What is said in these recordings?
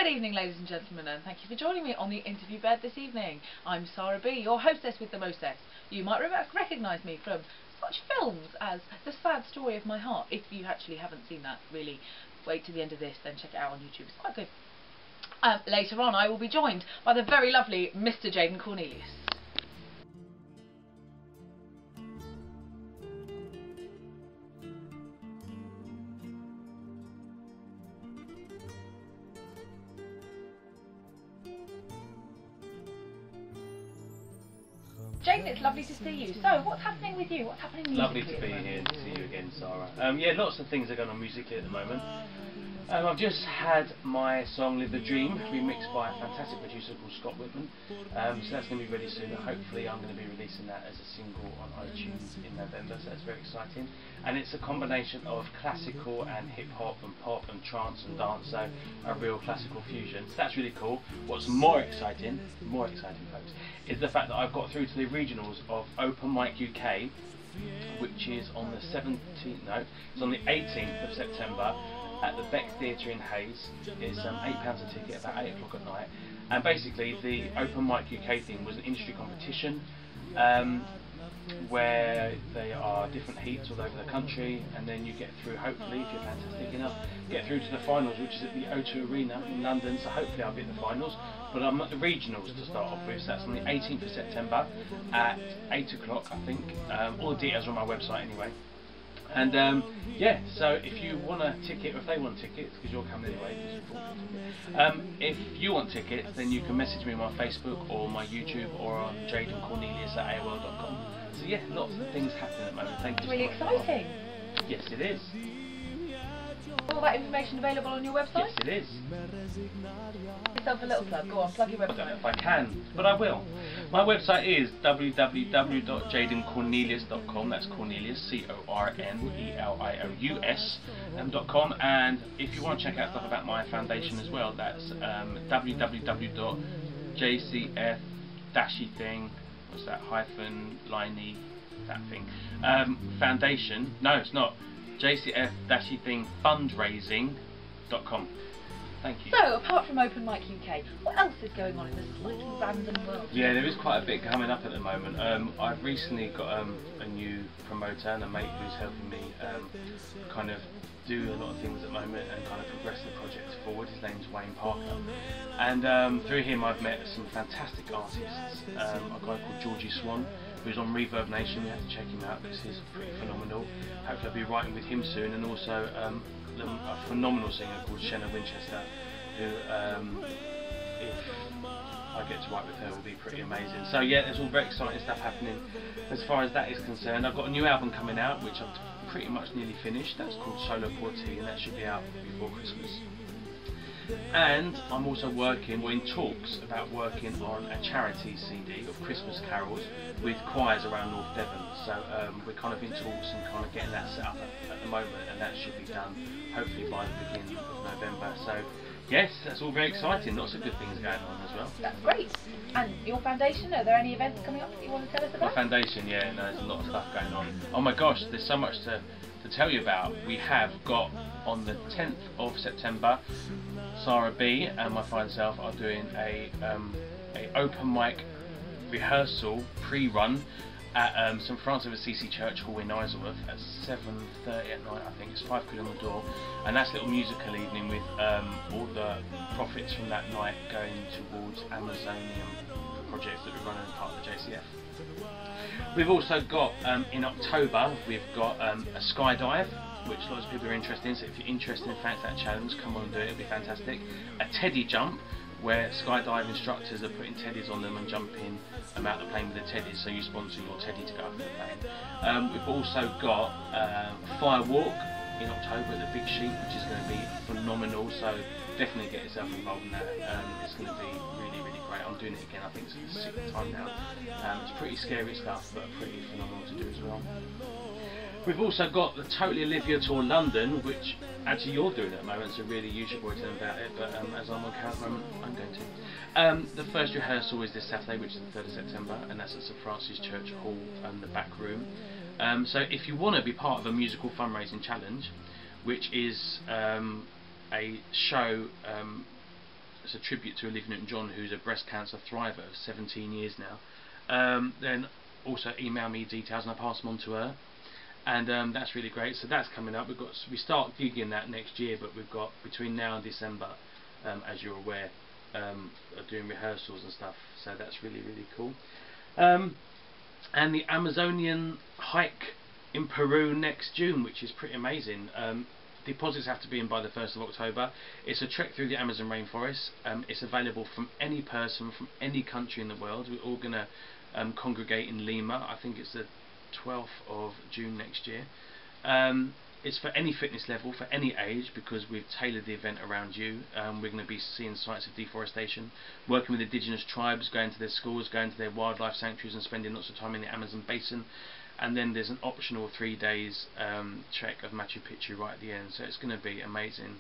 Good evening, ladies and gentlemen, and thank you for joining me on the interview bed this evening. I'm Sarah B, your hostess with the mostess. You might recognise me from such films as The Sad Story of My Heart. If you actually haven't seen that, really wait to the end of this, then check it out on YouTube. It's quite good. Later on, I will be joined by the very lovely Mr. Jaden Cornelious. Jaden, it's lovely to see you. So, what's happening with you? What's happening musically? Lovely to be here to see you again, Sarah. Yeah, lots of things are going on musically at the moment. I've just had my song Live the Dream remixed by a fantastic producer called Scott Whitman. So that's going to be ready soon. Hopefully I'm going to be releasing that as a single on iTunes in November, so that's very exciting. And it's a combination of classical and hip-hop and pop and trance and dance, so a real classical fusion. So that's really cool. What's more exciting folks, is the fact that I've got through to the regionals of Open Mic UK, which is on the 17th, no, it's on the 18th of September at the Beck Theatre in Hayes. It's £8 a ticket, about 8 o'clock at night. And basically the Open Mic UK thing was an industry competition where there are different heats all over the country, and then you get through, hopefully, if you're fantastic enough, get through to the finals, which is at the O2 Arena in London, so hopefully I'll be at the finals. But I'm at the regionals to start off with, so that's on the 18th of September at 8 o'clock, I think. All the details are on my website anyway. And yeah, so if you want a ticket, or if they want tickets, because you're coming anyway, if you want tickets, then you can message me on my Facebook or my YouTube or on jadencornelius@aol.com. So yeah, lots of things happening at the moment. Thank you. It's really exciting. Yes, it is. All that information available on your website? Yes, it is. Yourself a little plug. Go on, plug your website. I don't know if I can, but I will. My website is www.jadencornelius.com. That's Cornelius, CORNELIOUS.com. And if you want to check out stuff about my foundation as well, that's www.jcf-thing. What's that? Liney, that thing. Foundation. No, it's not. JCF-thing fundraising.com. Thank you. So, apart from Open Mic UK, what else is going on in this slightly random world? Yeah, there is quite a bit coming up at the moment. I've recently got a new promoter and a mate who's helping me kind of do a lot of things at the moment and kind of progress the project forward. His name's Wayne Parker. And through him I've met some fantastic artists. A guy called Georgie Swan, who's on Reverb Nation. You have to check him out because he's pretty phenomenal. Hopefully I'll be writing with him soon, and also a phenomenal singer called Shenna Winchester, who if I get to write with her will be pretty amazing. So yeah, there's all very exciting stuff happening as far as that is concerned. I've got a new album coming out which I've pretty much nearly finished. That's called Solo Portee, and that should be out before Christmas. And I'm also working, we're in talks about working on a charity CD of Christmas carols with choirs around North Devon. So we're kind of in talks and kind of getting that set up at the moment, and that should be done hopefully by the beginning of November. So yes, that's all very exciting. Lots of good things going on as well. That's great. And your foundation, are there any events coming up that you want to tell us about? My foundation, yeah, no, there's a lot of stuff going on. Oh my gosh, there's so much to tell you about. We have got on the 10th of September, Sarah B and my fine self are doing a open mic rehearsal pre-run at St Francis of Assisi Church Hall in Isleworth at 7:30 at night. I think it's £5 on the door, and that's a little musical evening with all the profits from that night going towards Amazonian projects that we're running as part of the JCF. We've also got in October we've got a skydive, which lots of people are interested in, so if you're interested in fancy that challenge, come on and do it, it'll be fantastic. A teddy jump, where skydive instructors are putting teddies on them and jumping out the plane with the teddies, so you sponsor your teddy to go up in the plane. We've also got a fire walk in October at the Big Sheep, which is going to be phenomenal, so definitely get yourself involved in that. It's going to be really, really great. I'm doing it again, I think it's the 6th time now. It's pretty scary stuff, but pretty phenomenal to do as well. We've also got the Totally Olivia Tour London, which actually you're doing at the moment, so really you should probably tell them about it, but as I'm on camera at the moment, I'm going to. The first rehearsal is this Saturday, which is the 3rd of September, and that's at St Francis Church Hall, the back room. So if you want to be part of a musical fundraising challenge, which is a show it's a tribute to Olivia Newton-John, who's a breast cancer thriver of 17 years now. Then also email me details and I'll pass them on to her. And that's really great. So that's coming up. We start gigging that next year, but we've got between now and December, as you're aware, doing rehearsals and stuff. So that's really, really cool. And the Amazonian hike in Peru next June, which is pretty amazing. Deposits have to be in by the 1st of October. It's a trek through the Amazon rainforest. It's available from any person from any country in the world. We're all going to congregate in Lima. I think it's the 12th of June next year. It's for any fitness level, for any age, because we've tailored the event around you. We're going to be seeing sites of deforestation, working with indigenous tribes, going to their schools, going to their wildlife sanctuaries and spending lots of time in the Amazon basin. And then there's an optional 3 days trek of Machu Picchu right at the end, so it's going to be amazing.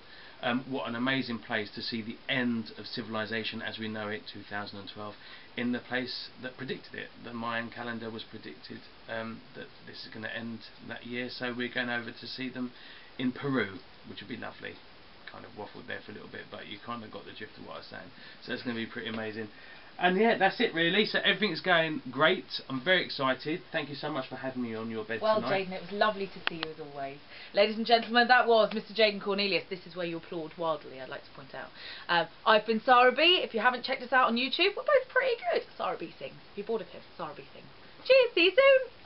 What an amazing place to see the end of civilization as we know it, 2012, in the place that predicted it. The Mayan calendar was predicted that this is going to end that year, so we're going over to see them in Peru, which would be lovely. Kind of waffled there for a little bit, but you kind of got the drift of what I was saying. So it's going to be pretty amazing. And yeah, that's it really. So everything's going great. I'm very excited. Thank you so much for having me on your bed tonight. Well, Jaden, it was lovely to see you as always. Ladies and gentlemen, that was Mr. Jaden Cornelious. This is where you applaud wildly, I'd like to point out. I've been Sara B. If you haven't checked us out on YouTube, we're both pretty good. Sara B sings. If you're bored of him, Sara B sings. Cheers, see you soon.